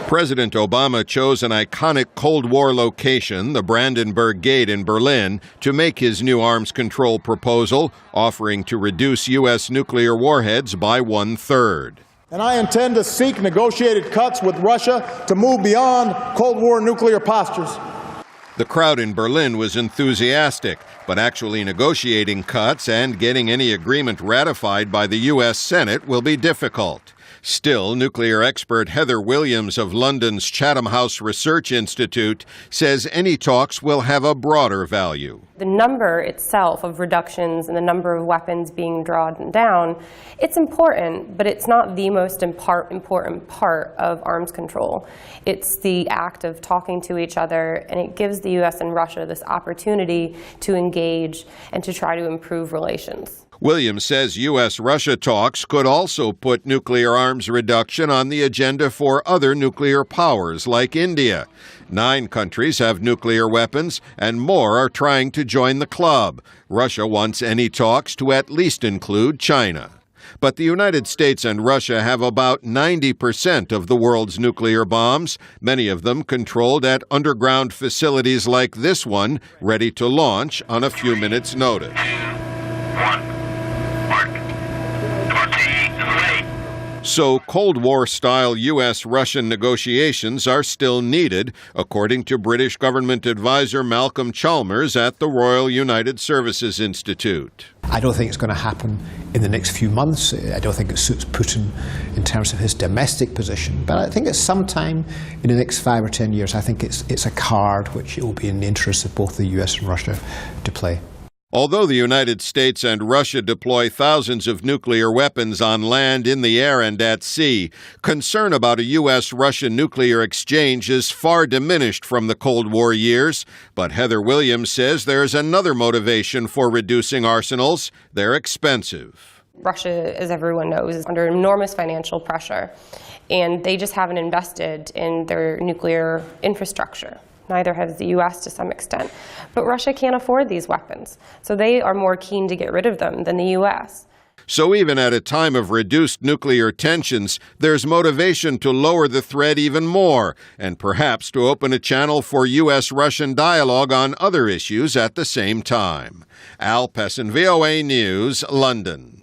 President Obama chose an iconic Cold War location, the Brandenburg Gate in Berlin, to make his new arms control proposal, offering to reduce U.S. nuclear warheads by 1/3. And I intend to seek negotiated cuts with Russia to move beyond Cold War nuclear postures. The crowd in Berlin was enthusiastic, but actually negotiating cuts and getting any agreement ratified by the U.S. Senate will be difficult. Still, nuclear expert Heather Williams of London's Chatham House Research Institute says any talks will have a broader value. The number itself of reductions and the number of weapons being drawn down, it's important, but it's not the most important part of arms control. It's the act of talking to each other, and it gives the U.S. and Russia this opportunity to engage and to try to improve relations. Williams says U.S.-Russia talks could also put nuclear arms reduction on the agenda for other nuclear powers like India. 9 countries have nuclear weapons, and more are trying to join the club. Russia wants any talks to at least include China. But the United States and Russia have about 90% of the world's nuclear bombs, many of them controlled at underground facilities like this one, ready to launch on a few minutes' notice. So Cold War-style U.S.-Russian negotiations are still needed, according to British government advisor Malcolm Chalmers at the Royal United Services Institute. I don't think it's going to happen in the next few months. I don't think it suits Putin in terms of his domestic position. But I think it's sometime in the next 5 or 10 years. I think it's a card which it will be in the interest of both the U.S. and Russia to play. Although the United States and Russia deploy thousands of nuclear weapons on land, in the air, and at sea, concern about a U.S.-Russia nuclear exchange is far diminished from the Cold War years. But Heather Williams says there's another motivation for reducing arsenals. They're expensive. Russia, as everyone knows, is under enormous financial pressure, and they just haven't invested in their nuclear infrastructure. Neither has the U.S. to some extent. But Russia can't afford these weapons, so they are more keen to get rid of them than the U.S. So even at a time of reduced nuclear tensions, there's motivation to lower the threat even more, and perhaps to open a channel for U.S.-Russian dialogue on other issues at the same time. Pessin, VOA News, London.